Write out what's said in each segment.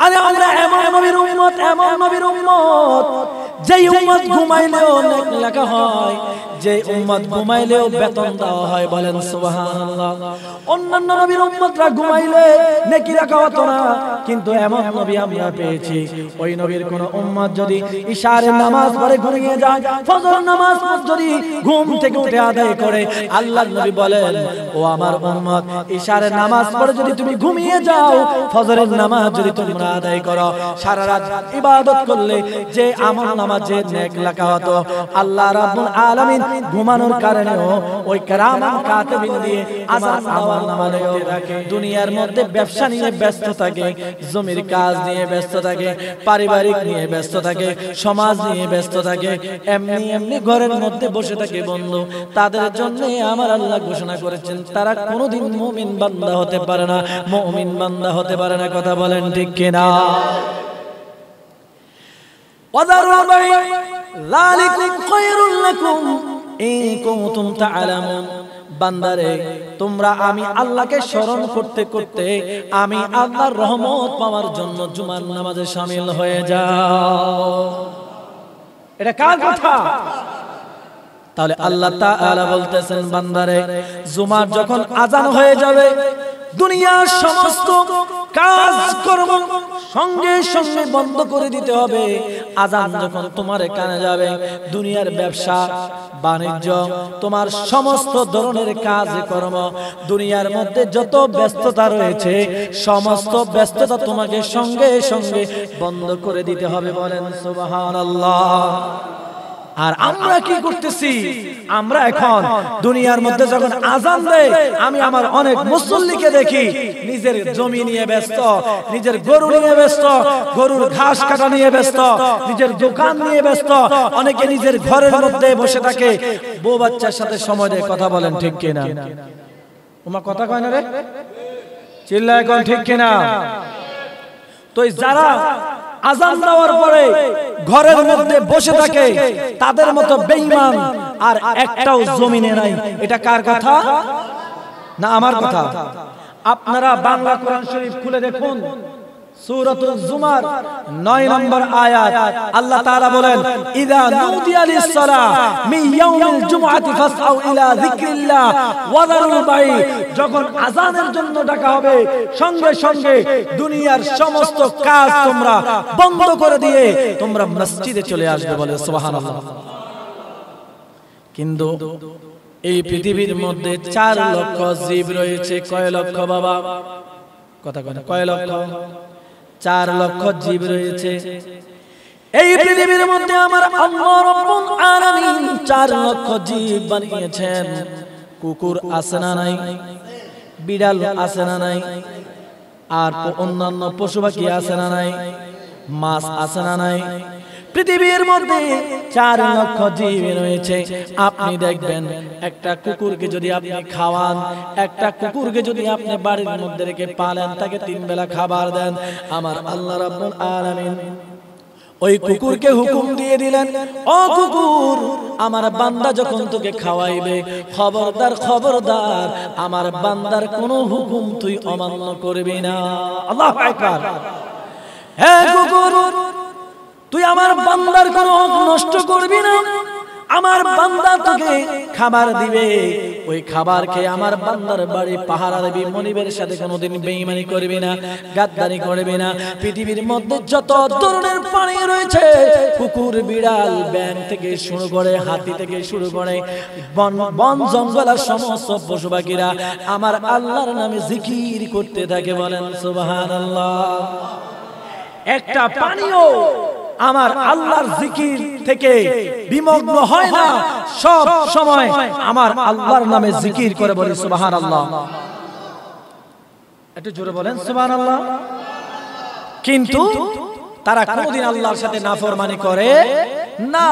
আরে আমরা এমন নবীর উম্মত যেই উম্মত ঘুমাইলেও নেক লেখা হয়, যে উম্মত ঘুমাইলেও বেতন দেওয়া হয়। বলেন সুবহানাল্লাহ। অন্যান্য নবীর উম্মতরা ঘুমাইলে নেকি লেখা হতো না, কিন্তু এমন নবী আমরা পেয়েছি, ওই নবীর কোন উম্মত যদি ইশারে নামাজ পড়ে ঘুমিয়ে যায়, ফজর নামাজ যদি ঘুম থেকে উঠে আদায় করে, আল্লাহর নবী বলেন, ও আমার উম্মত, ইশারে নামাজ পড়ে যদি তুমি ঘুমিয়ে যাও, ফজরের নামাজ যদি তোমরা আদায় করো, সারা রাত ইবাদত করলে যে আমল নামাজে নেক লেখা হতো, আল্লাহ রাব্বুল আলামিন ঘুমানোর কারণেও ওই কিরামান কাতিবিন দিয়ে আমার আমল নামা লিখতে থাকে। দুনিয়ার মধ্যে ব্যবসা নিয়ে ব্যস্ত থাকে, জমির কাজ নিয়ে ব্যস্ত থাকে, পারিবারিক নিয়ে ব্যস্ত থাকে, সমাজ নিয়ে ব্যস্ত থাকে, এমনি ঘরের মধ্যে বসে থাকে বন্ধু, তাদের জন্য আমার আল্লাহ ঘোষণা করেছেন তারা কোনোদিন মুমিন বান্দা হতে পারে না, মুমিন বান্দা হতে পারে না। কথা বলেন ঠিক কিনা? ওয়াদারু বাই যালিকুম খায়রুল লাকুম ইন কুনতুম তা'লামুন। বান্দারে, তোমরা আমি আল্লাহকে স্মরণ করতে করতে আমি আল্লাহর রহমত পাওয়ার জন্য জুমার নামাজে শামিল হয়ে যাও। এটা কার কথা? তাহলে আল্লাহ তাআলা বলতেছেন, বান্দারে, জুমার যখন আজান হয়ে যাবে, দুনিয়ার সমস্ত কাজকর্ম সঙ্গে সঙ্গে বন্ধ করে দিতে হবে। আজান যখন তোমার কানে যাবে, দুনিয়ার ব্যবসা বাণিজ্য, তোমার সমস্ত ধরনের কাজকর্ম, দুনিয়ার মধ্যে যত ব্যস্ততা রয়েছে, সমস্ত ব্যস্ততা তোমাকে সঙ্গে সঙ্গে বন্ধ করে দিতে হবে। বলেন সুবহানাল্লাহ। আর আমরা কি করতেছি? আমরা এখন দুনিয়ার মধ্যে যখন আজান দেয়, আমি আমার অনেক মুসল্লিকে দেখি নিজের জমি নিয়ে ব্যস্ত, নিজের গরু নিয়ে ব্যস্ত, গরুর ঘাস কাটা নিয়ে ব্যস্ত, নিজের দোকান নিয়ে ব্যস্ত, অনেকে নিজের ঘরের মধ্যে বসে থাকে, বউ বাচ্চার সাথে সময় দেয়। কথা বলেন ঠিক কিনা? ওমা কথা কয় না রে, চিল্লায় কোন ঠিক কিনা? তো যারা আজান দেওয়ার পরে ঘরের মধ্যে বসে থাকে, তাদের মতো বেঈমান আর একটাও জমিনে নাই। এটা কার কথা? না আমার কথা। আপনারা বাংলা কোরআন শরীফ খুলে দেখুন, সূরাতুল জুমার 9 নম্বর আয়াত, আল্লাহ তাআলা বলেন, ইযা নুদিয়া লিস-সালাহ মিন ইয়াউমিল জুমআতি ফাসআউ ইলা যিকরিল্লাহ ওয়া যারুল বাই। যখন আযানের জন্য ডাকা হবে, সঙ্গে সঙ্গে দুনিয়ার সমস্ত কাজ তোমরা বন্ধ করে দিয়ে তোমরা মসজিদে চলে আসবে। বলে সুবহানাল্লাহ। কিন্তু এই পৃথিবীর মধ্যে 4 লক্ষ জীব রয়েছে। কয় লক্ষ বাবা? কথা কয় না, কয় লক্ষ? 4 লক্ষ জীব রয়েছে এই পৃথিবীর মধ্যে। আমার আল্লাহ রাব্বুল আলামিন 4 লক্ষ জীব বানিয়েছেন। কুকুর আছে না নাই? বিড়াল আছে না নাই? আর অন্যান্য পশু পাখি আছে না নাই? মাছ আছে না নাই? পৃথিবীর মধ্যে 4 লক্ষ জীব রয়েছে। আপনি দেখবেন, একটা কুকুরকে যদি আপনি খাওয়ান, একটা কুকুরকে যদি আপনি বাড়ির মধ্যে রেখে পালেন, তাকে 3 বেলা খাবার দেন, আমার আল্লাহ রাব্বুল আলামিন ওই কুকুরকে হুকুম দিয়ে দিলেন, ও কুকুর, আমার বান্দা যখন তোকে খাওয়াইবে, খবরদার খবরদার আমার বান্দার কোনো হুকুম তুই অমান্য করবি না। আল্লাহু আকবার। হে কুকুর, তুই আমার বান্দার কোনো হক নষ্ট করবি না। আমার বান্দা তোকে খাবার দিবে, ওই খাবার খেয়ে আমার বান্দার বাড়ি পাহারা দিবি। মনিবের সাথে কোনোদিন বেঈমানি করবি না, গাদ্দারি করবি না। পৃথিবীর মধ্যে যত ধরনের প্রাণী রয়েছে, কুকুর, বিড়াল, ব্যাঙ থেকে শুরু করে, হাতি থেকে শুরু করে, বন জঙ্গল আর সমস্ত পশু পাখিরা আমার আল্লাহর নামে জিকির করতে থাকে। বলেন সুবহানাল্লাহ। একটা প্রাণীও আমার আল্লাহর জিকির থেকে বিমগ্ন হয় না, সব সময় আমার আল্লাহর নামে জিকির করে। বলি সুবহানাল্লাহ। একটু জোরে বলেন সুবহানাল্লাহ। কিন্তু তারা কোনদিন আল্লাহর সাথে নাফরমানি করে না।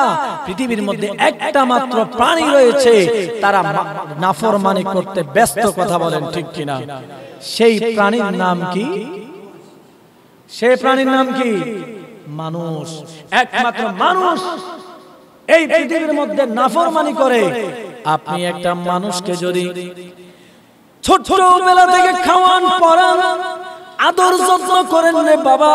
পৃথিবীর মধ্যে একটা মাত্র প্রাণী রয়েছে, তারা নাফরমানি করতে ব্যস্ত। কথা বলেন ঠিক কিনা? সেই প্রাণীর নাম কি? সেই প্রাণীর নাম কি? মানুষ। একমাত্র মানুষ এই পৃথিবীর মধ্যে নাফরমানি করে। আপনি একটা মানুষকে যদি ছোটবেলা থেকে খাওয়ান, পড়ান, আদর যত্ন করেন রে বাবা।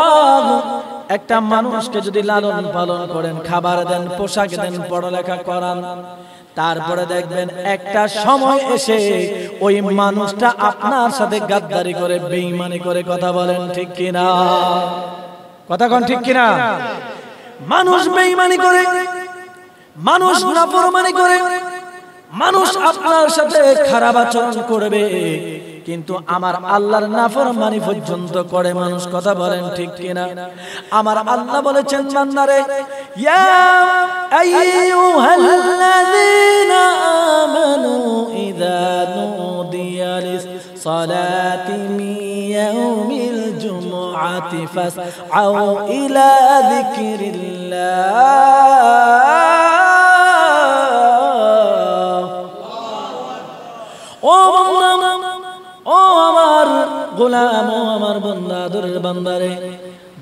একটা মানুষকে যদি লালন পালন করেন, খাবার দেন, পোশাক দেন, পড়ালেখা করান, তারপরে দেখবেন একটা সময় এসে ওই মানুষটা আপনার সাথে গাদ্দারি করে, বেঈমানি করে। কথা বলেন ঠিক কিনা? কথা কোন ঠিক কিনা? মানুষ বেঈমানি করে, মানুষ নাফরমানি করে, মানুষ আপনার সাথে খারাপ আচরণ করবে, কিন্তু আমার আল্লাহর নাফরমানি পর্যন্ত করে মানুষ। কথা বলেন ঠিক কিনা? আমার আল্লাহ বলেছেন বান্দারে, ইয়া আইয়ুহাল্লাযীনা আমানু ইযা নুদিয়া লিস-সালাতি মিন ইয়াউমিল জুমআতি ফাসআউ ইলা যিকরিল্লাহ। ও বান্দা, ও আমার গোলাম, ও আমার বান্দা, আদরের বান্দারে,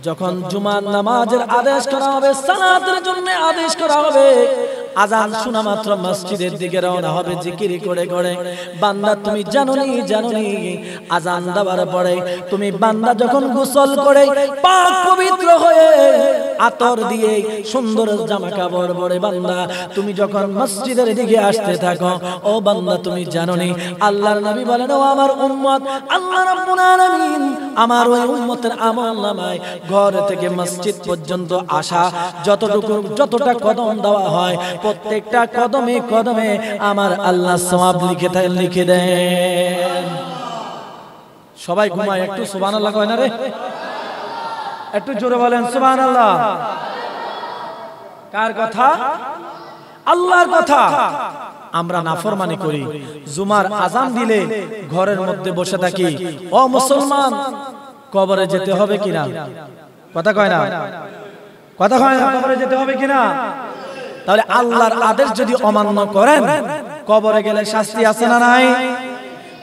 যখন জুমার নামাজের আদেশ করা হবে, সালাতের জন্য আদেশ করা হবে, আজান শোনা মাত্র মসজিদের দিকে রওনা হবে জিকির করে করে। বান্দা তুমি জানোনি আজান দেওয়ার পরে তুমি বান্দা যখন গোসল করে পাক পবিত্র হয়ে আতর দিয়ে সুন্দর জামা কাপড় পরে বান্দা তুমি যখন মসজিদের দিকে আসতে থাকো, ও বান্দা তুমি জানোনি আল্লাহর নবী বলেন, ও আমার উম্মত, আল্লাহ রাব্বুল আলামিন আমার ওই উম্মতের আমলনামায় ঘর থেকে মসজিদ পর্যন্ত আসা যতটা কদম দেওয়া হয়, প্রত্যেকটা কদমে কদমে আমার আল্লাহ সওয়াব লিখে দেন। সবাই ঘুমায়, একটু সুবহানাল্লাহ কয় না রে? একটু জোরে বলেন সুবহানাল্লাহ। কার কথা? আল্লাহর কথা। আমরা নাফরমানি করি, জুমার আজান দিলে ঘরের মধ্যে বসে থাকি। ও মুসলমান, কবরে যেতে হবে কিনা? কথা কয় না? কথা কয় না? কবরে যেতে হবে কিনা? তাহলে আল্লাহর আদেশ যদি অমান্য করেন, কবরে গেলে শাস্তি আছে না নাই?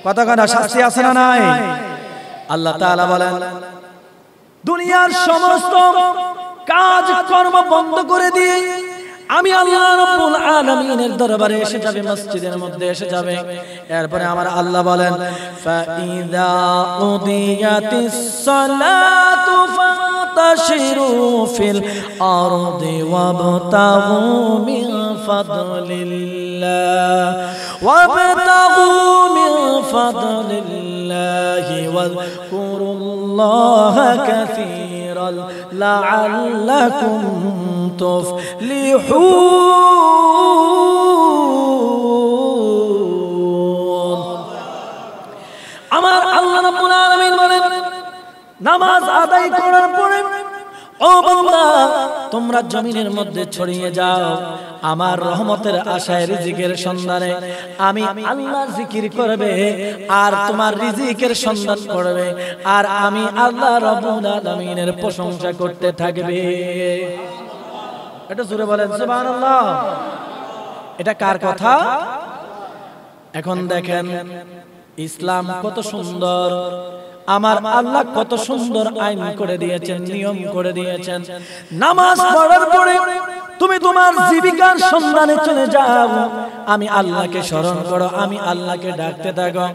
কথা কয় না? শাস্তি আছে না নাই? আল্লাহ তাআলা বলেন, দুনিয়ার সমস্ত কাজ কর্ম বন্ধ করে দিয়ে আমি আল্লাহ রাব্বুল আলামিনের দরবারে এসে যাবে, মসজিদের মধ্যে এসে যাবে। এরপরে আমার আল্লাহ বলেন, ফাইদা উদিয়াতিস সালাতু ফাতাশিরু ফিল আরদি ওয়াবতাগু মিন ফাদলিল্লাহ ওয়াযকুরুল্লাহা কাসীরান লাআল্লাকুম তুফলিহুন। আমার আল্লাহ রাব্বুল আলামিন বলেন, নামাজ আদায় করার পরে ও বান্দা তোমরা জমিনের মধ্যে ছড়িয়ে যাও, আমার রহমতের আশায় রিজিকের সন্ধানে। আমি আল্লাহ জিকির করবে আর তোমার রিজিকের সন্ধান করবে, আর আমি আল্লাহ রাব্বুল আলামিনের প্রশংসা করতে থাকবে। এটা জোরে বলেন সুবহানাল্লাহ। এটা কার কথা? এখন দেখেন ইসলাম কত সুন্দর, আমার আল্লাহ কত সুন্দর আইন করে দিয়েছেন, নিয়ম করে দিয়েছেন। নামাজ পড়ার পরে তুমি তোমার জীবিকার সন্ধানে চলে যাও, আমি আল্লাহকে স্মরণ করো, আমি আল্লাহকে ডাকতে থাকো,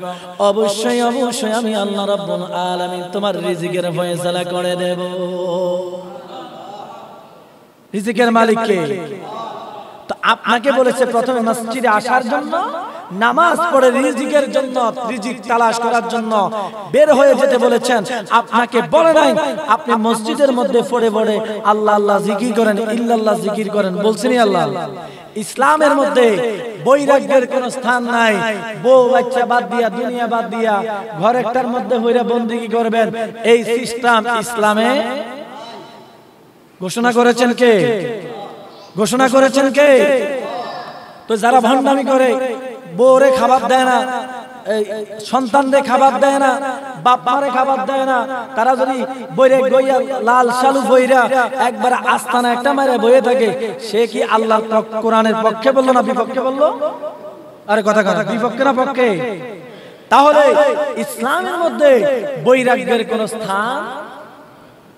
অবশ্যই অবশ্যই আমি আল্লাহ রাব্বুল আলামিন তোমার রিজিকের ফয়সালা করে দেব। রিজিকের মালিক কে? তো আপনাকে বলেছে প্রথমে মসজিদে আসার জন্য, নামাজ পড়ে রিজিকের জন্য, রিজিক তালাশ করার জন্য বের হয়ে যেতে বলেছেন। আপনাকে বলে নাই আপনি মসজিদের মধ্যে পড়ে পড়ে আল্লাহ আল্লাহ জিকির করেন, ইল্লাল্লাহ জিকির করেন, বলছেনই আল্লাহ। ইসলামের মধ্যে বৈরাগ্যের কোন স্থান নাই। বউ বাচ্চা বাদ দিয়া, দুনিয়া বাদ দিয়া ঘর একটার মধ্যে হইরা বন্দেগী করবেন, এই সিস্টেম ইসলামে ঘোষণা করেছেন কে? ঘোষণা করেছেন কে? তো যারা ভণ্ডামি করে, বউরে খাবার দেয় না, সন্তানদের খাবার দেয় না, বাপ মারে খাবার দেয় না, তারা যদি বইরে গইয়া লাল শালু বইরা একবার আস্তানা একটা মারে বইয়ে থাকে, সে কি আল্লাহর কোরআনের পক্ষে বললো না বিপক্ষে বললো? আরে কথা কথা, বিপক্ষে না পক্ষে? তাহলে ইসলামের মধ্যে বৈরাগ্যের কোন স্থান?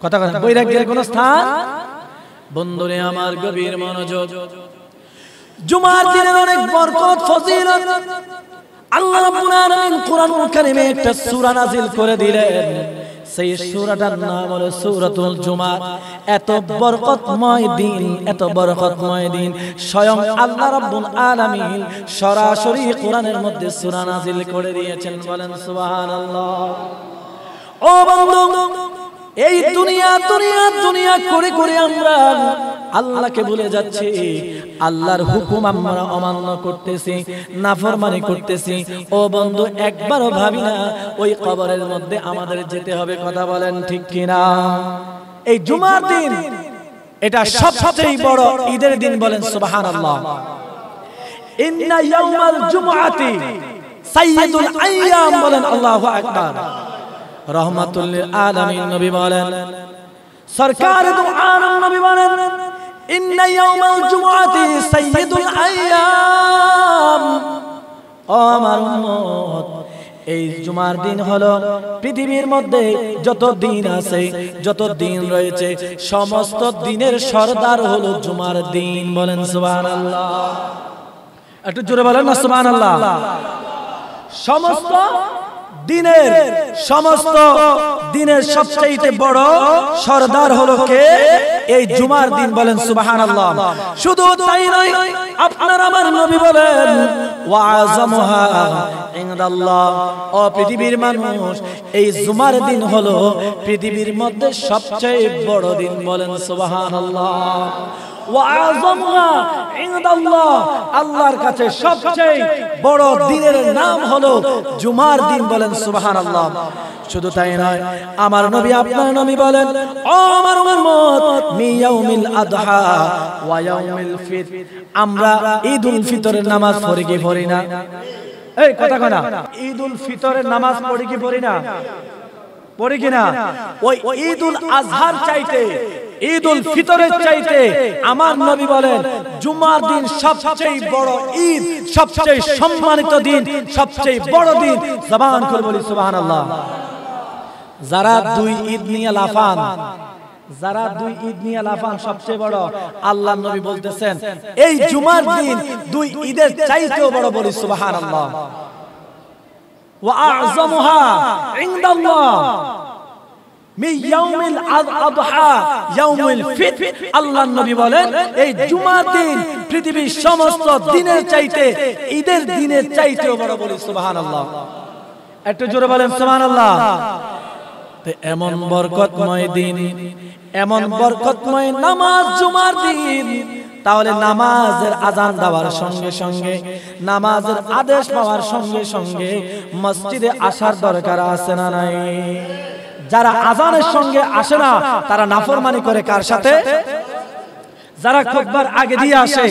কথা কথা, বৈরাগ্যের কোন স্থান? বন্ধুরে আমার গভীর মনোযোগ, জুমার দিনের অনেক বরকত ফজিলত আল্লাহ রাব্বুল আলামিন কোরআনুল কারীমে একটা সূরা নাযিল করে দিলেন। সেই সূরাটার নাম হলো সূরাতুল জুমা। এত বরকতময় দিন, এত বরকতময় দিন, স্বয়ং আল্লাহ রাব্বুল আলামিন সরাসরি কোরআনের মধ্যে সূরা নাযিল করে দিয়েছেন। বলেন সুবহানাল্লাহ। ও বন্ধু, এই দুনিয়া দুনিয়া দুনিয়া করে করে আমরা আল্লাহকে ভুলে যাচ্ছি, আল্লাহর হুকুম আমরা অমান্য করতেছি, নাফরমানি করতেছি। ও বন্ধু, একবারও ভাবি না ওই কবরের মধ্যে আমাদের যেতে হবে। কথা বলেন ঠিক কিনা? এই জুমার দিন এটা সবচেয়ে বড় ঈদের দিন। বলেন সুবহানাল্লাহ। ইন্না ইয়াউমাল জুমআতি সাইয়্যিদুল আইয়াম। বলেন আল্লাহু আকবার। রহমাতুল লিল আলামিন নবী বলেন, সরকার দু আলম নবী বলেন, ইন্না ইয়াউমাল জুমআতি সাইয়্যিদুল আইয়াম। ও আমার উম্মত, এই জুমার দিন হলো পৃথিবীর মধ্যে যত দিন আছে, যত দিন রয়েছে, সমস্ত দিনের সরদার হলো জুমার দিন। বলেন সুবহানাল্লাহ। একটু জোরে বলেন না সুবহানাল্লাহ। সমস্ত দিনের সবচেয়ে বড় সরদার হলো কে? এই জুমার দিন। বলেন সুবহানাল্লাহ। শুধু তাই নয়, আপনার আমার নবী বলেন, ওয়া আযামুহা ইনদাল্লাহ। ও পৃথিবীর মানুষ, এই জুমার দিন হলো পৃথিবীর মধ্যে সবচেয়ে বড় দিন। বলেন সুবহানাল্লাহ। ওয়া আযামুহা ইনদাল্লাহ। আল্লাহর কাছে সবচেয়ে বড় দিনের নাম হলো জুমার দিন। বলেন সুবহানাল্লাহ। শুধু তাই নয়, আমার নবী আপনার নবী বলেন, ও আমার উম্মত, মিয়াউমিল আদহা ওয়া ইয়াউমিল ফিতর। আমরা ঈদুল ফিতরের নামাজ পড়ি কি পড়ি না? এই কথা কয় না, ঈদুল ফিতরের নামাজ পড়ি কি পড়ি না? পড়ি কিনা? ওই ঈদুল আজহার চাইতে, ঈদুল ফিতরের চাইতে আমার নবী বলেন জুমার দিন সবচেয়ে বড় ঈদ, সবচেয়ে সম্মানিত দিন, সবচেয়ে বড় দিন। জবান খুলে বলি সুবহানাল্লাহ। যারা দুই ঈদ নিয়ে লাফান, যারা দুই ঈদ নিয়ে লাফান সবচেয়ে বড়, আল্লাহর নবী বলতেছেন এই জুমার দিন দুই ঈদের চাইতেও বড়। বলি সুবহানাল্লাহ। ওয়া আযমুহা ইনদাল্লাহ মিন ইয়াউমিল আদহা ইয়াউমুল ফিতর। আল্লাহর নবী বলেন এই জুমার দিন পৃথিবীর সমস্ত দিনের চাইতে, ঈদের দিনের চাইতেও বড়। বলি সুবহানাল্লাহ। একটু জোরে বলেন সুবহানাল্লাহ। এমন বরকতময় দিন, এমন বরকতময় নামাজ জুমার দিন। তাহলে নামাজের আজান দেওয়ার সঙ্গে সঙ্গে, নামাজের আদেশ পাওয়ার সঙ্গে সঙ্গে মসজিদে আসার দরকার আছে না নাই? যারা আজানের সঙ্গে আসে না তারা নাফরমানি করে কার সাথে? যারা খুতবার আগে দিয়ে আসে,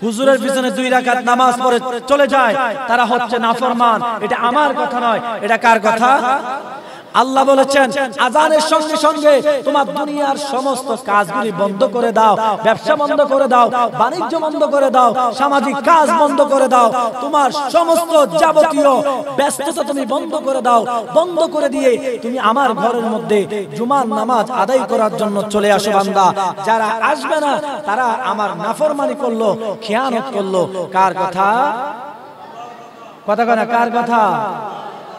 হুজুরের পিছনে 2 রাকাত নামাজ পড়ে চলে যায়, তারা হচ্ছে নাফরমান। এটা আমার কথা নয়, এটা কার কথা? আল্লাহ বলেছেন আজানের সঙ্গে সঙ্গে তোমার দুনিয়ার সমস্ত কাজগুলি বন্ধ করে দাও, ব্যবসা বন্ধ করে দাও, বাণিজ্য বন্ধ করে দাও, সামাজিক কাজ বন্ধ করে দাও, তোমার সমস্ত যাবতীয় ব্যস্ততা তুমি বন্ধ করে দাও। বন্ধ করে দিয়ে তুমি আমার ঘরের মধ্যে জুমার নামাজ আদায় করার জন্য চলে আসো বান্দা। যারা আসবে না তারা আমার নাফরমানি করলো, খেয়ানত করলো। কার কথা? কথা কয় না, কার কথা?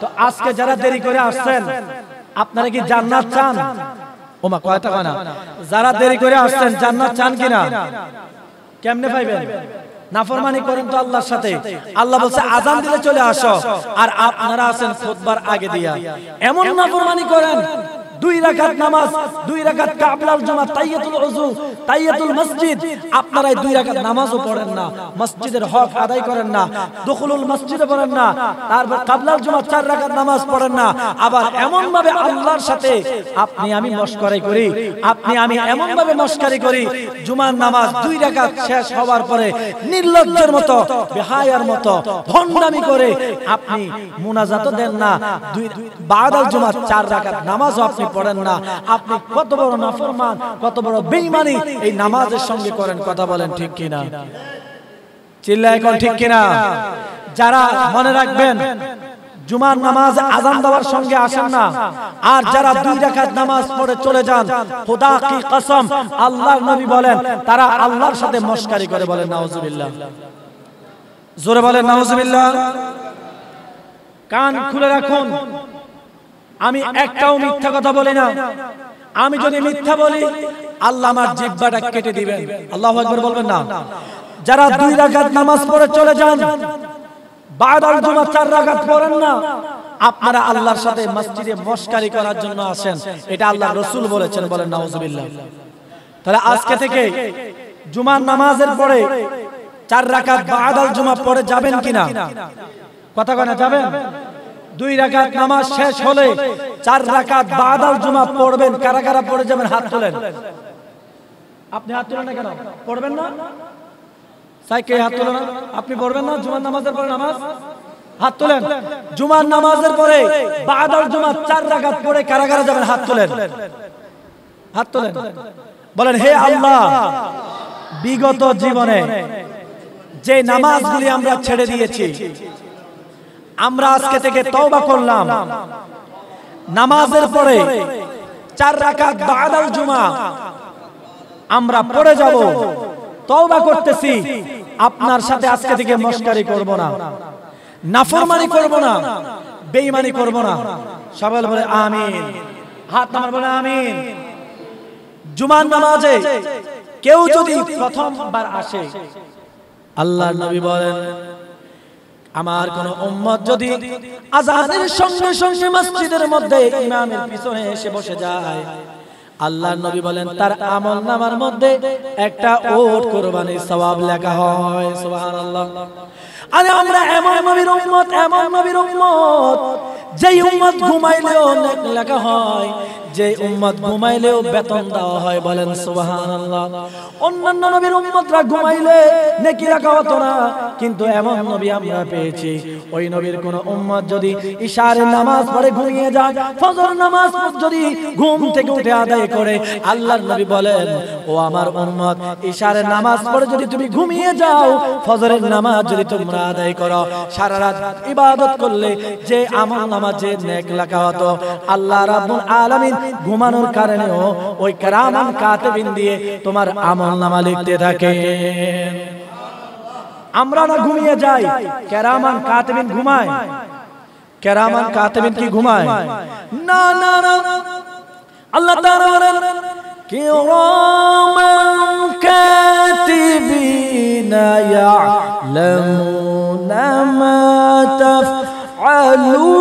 তো আজকে যারা দেরি করে আসছেন, আপনারা কি জান্নাত চান? ওমা কয়টা কয় না, যারা দেরি করে আসছেন জান্নাত চান কিনা? কেমনে পাইবেন? নাফরমানি করেন তো আল্লাহর সাথে। আল্লাহ বলছে আজান দিলে চলে আসো, আর আপনারা আছেন খুতবার আগে দিয়া এমন নাফরমানি করেন। 2 রাকাত নামাজ, 2 রাকাত কাবলাল জুমা, তাহিয়াতুল ওযু, তাহিয়াতুল মসজিদ, আপনারা 2 রাকাত নামাজও পড়েন না, মসজিদের হক আদায় করেন না, দুখুলুল মসজিদে পড়েন না, তারপর কাবলাল জুমা 4 রাকাত নামাজ পড়েন না। আবার এমন ভাবে আল্লাহর সাথে আপনি আমি মশকরি করি, আপনি আমি এমন ভাবে মশকরি করি, জুমার নামাজ 2 রাকাত শেষ হওয়ার পরে নির্লজ্জের মতো, বেহায়ার মতো ভণ্ডামি করে আপনি মুনাজাত দেন না, বাদাল জুমা 4 রাকাত নামাজও আপনি পড়েন না। আপনি কত বড় নাফরমান, কত বড় বেঈমানি এই নামাজের সঙ্গে করেন। কথা বলেন ঠিক কিনা? চিল্লায় কোন ঠিক কিনা? যারা মনে রাখবেন জুমার নামাজ আজান দেওয়ার সঙ্গে আসেন না, আর যারা 2 রাকাত নামাজ পড়ে চলে যান, খোদা কি কসম, আল্লাহর নবী বলেন তারা আল্লাহর সাথে মশকারি করে। বলেন নাউজুবিল্লাহ। জোরে বলেন নাউজুবিল্লাহ। কান খুলে রাখুন, আমি একটাও মিথ্যা কথা বলি না। আমি যদি মিথ্যা বলি আল্লাহ আমার জিহ্বাটা কেটে দিবেন। আল্লাহু আকবার বলবেন না? যারা 2 রাকাত নামাজ পড়ে চলে যান, বাদাল জুমা 4 রাকাত পড়েন না, আপনারা আল্লাহর সাথে মসজিদে মশকারি করার জন্য আসেন, এটা আল্লাহর রাসূল বলেছেন। বলেন নাউজুবিল্লাহ। তাহলে আজকে থেকে জুমার নামাজের পরে 4 রাকাত বাদাল জুমা পড়ে যাবেন কিনা? কথা কয় না? যাবেন? 2 রাকাত নামাজ শেষ হলে 4 রাকাত বাদাল জুমা পড়বেন। কারা কারা পড়ে যাবেন হাত তোলেন। আপনি হাত তোলেন না কেন? পড়বেন না? সাইকে হাত তোলেন না? আপনি পড়বেন না জুমার নামাজের পরে নামাজ? হাত তোলেন। জুমার নামাজের পরে বাদাল জুমা 4 রাকাত পড়ে কারা কারা যাবেন হাত তোলেন। হাত তোলেন। বলেন হে আল্লাহ, বিগত জীবনে যে নামাজগুলি আমরা ছেড়ে দিয়েছি, আমরা আজকে থেকে তওবা করলাম, নামাজের পরে 4 রাকাত বাদাল জুমা আমরা পড়ে যাব। তওবা করতেছি, আপনার সাথে আজকে থেকে মশকারি করব না, নাফরমানি করব না, বেঈমানি করব না। সবাই বলে আমিন। হাত নামান, বলে আমিন। জুমার নামাজে কেউ যদি প্রথমবার আসে, আল্লাহর নবী বলেন, আমার কোন উম্মত যদি আযানের সঙ্গে সঙ্গে মসজিদের মধ্যে ইমামের পিছনে এসে বসে যায়, আল্লাহর নবী বলেন তার আমলনামার মধ্যে একটা ওট কুরবানির সওয়াব লেখা হয়। সুবহানাল্লাহ। আরে আমরা এমন নবীর উম্মত, এমন নবীর উম্মত, যেই উম্মত ঘুমাইলেও নেক লেখা হয়, যে উম্মত ঘুমাইলেও বেতন দেওয়া হয়। বলেন সুবহানাল্লাহ। অন্যান্য নবীর উম্মতরা ঘুমাইলে নেকি লেখা হতো না, কিন্তু এমন নবী আমরা পেয়েছি, ওই নবীর কোন উম্মত যদি ইশার নামাজ পড়ে ঘুমিয়ে যায়, ফজর নামাজ যদি ঘুম থেকে উঠে আদায় করে, আল্লাহর নবী বলেন, ও আমার উম্মত, ইশার নামাজ পড়ে যদি তুমি ঘুমিয়ে যাও, ফজরের নামাজ যদি তোমরা আদায় করো, সারা রাত ইবাদত করলে যে আমল নামাজে নেক লেখা হতো, আল্লাহ রাব্বুল আলামিন ঘুমানোর কারণেও ওই কিরামান কাতিবিন দিয়ে তোমার আমলনামা লিখতে থাকে। আমরা না ঘুমিয়ে যাই, কিরামান কাতিবিন ঘুমায়। কিরামান কাতিবিন কি ঘুমায়? না না না। আল্লাহ তাআলা বলেন, কিরামান কাতিবিনা ইয়ালামুনা মা তাফআলুন।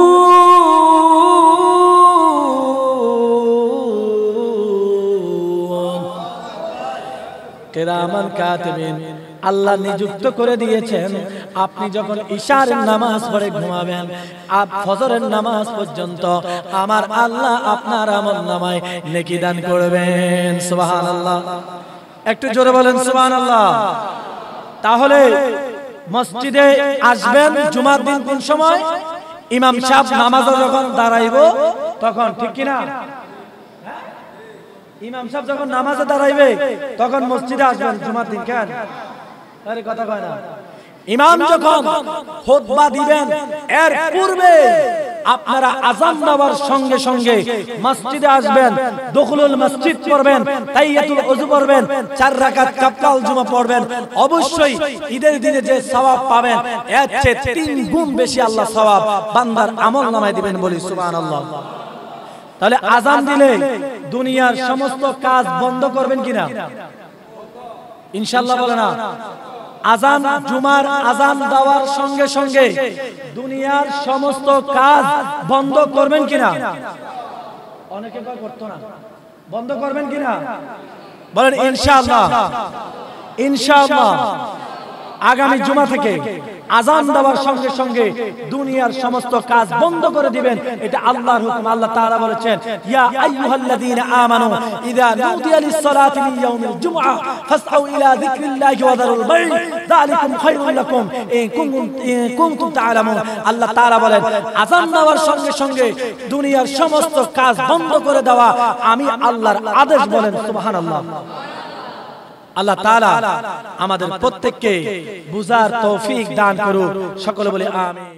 কিরামান কাতিবিন আল্লাহ নিযুক্ত করে দিয়েছেন, আপনি যখন ইশারের নামাজ পড়ে ঘুমাবেন, ফজরের নামাজ পর্যন্ত আমার আল্লাহ আপনার আমলনামায় নেকি দান করবেন। সুবহানাল্লাহ। একটু জোরে বলেন সুবহানাল্লাহ। তাহলে মসজিদে আসবেন জুমার দিন কোন সময়? ইমাম সাহেব নামাজে যখন দাঁড়াইবো তখন, ঠিক কি না? ইমাম সাহেব যখন নামাজে দাঁড়াইবে তখন মসজিদে আসবেন জুমার দিন। কেন? আরে কথা কয় না। ইমাম যখন খুতবা দিবেন এর পূর্বে আপনারা আযান দেওয়ার সঙ্গে সঙ্গে মসজিদে আসবেন, দুখুলুল মসজিদ পড়বেন, তাহিয়াতুল ওযু পড়বেন, 4 রাকাত কাবলাল জুমা পড়বেন। অবশ্যই ঈদের দিনে যে সওয়াব পাবেন এর চেয়ে 3 গুণ বেশি আল্লাহ সওয়াব বান্দার আমলনামায় দিবেন। বলি সুবহানাল্লাহ। তাহলে আযান দিলে দুনিয়ার সমস্ত কাজ বন্ধ করবেন কিনা? ইনশাআল্লাহ বলে না। আযান, জুমার আযান দেওয়ার সঙ্গে সঙ্গে দুনিয়ার সমস্ত কাজ বন্ধ করবেন কিনা? অনেকে করতো না, বন্ধ করবেন কিনা? বলেন ইনশাআল্লাহ। ইনশাআল্লাহ আগামী জুমা থেকে আযান দেওয়ার সঙ্গে সঙ্গে দুনিয়ার সমস্ত কাজ বন্ধ করে দিবেন। এটা আল্লাহর হুকুম। আল্লাহ তাআলা বলেছেন, ইয়া আইয়ুহাল্লাযীনা আমানু ইযা নুদিয়া লিস-সালাতি মিন ইয়াউমিল জুমআহ ফাসআউ ইলা যিকরিল্লাহি ওয়া যারুল বাই' যালিকুম খায়রুল লাকুম ইন কুনতুম তা'লামুন। আল্লাহ তাআলা বলেন, আযান দেওয়ার সঙ্গে সঙ্গে দুনিয়ার সমস্ত কাজ বন্ধ করে দেওয়া আমি আল্লাহর আদেশ। বলেন সুবহানাল্লাহ। আল্লাহ তাআলা আমাদের প্রত্যেককে বুঝার তৌফিক দান করুক। সকলে বলে আমিন।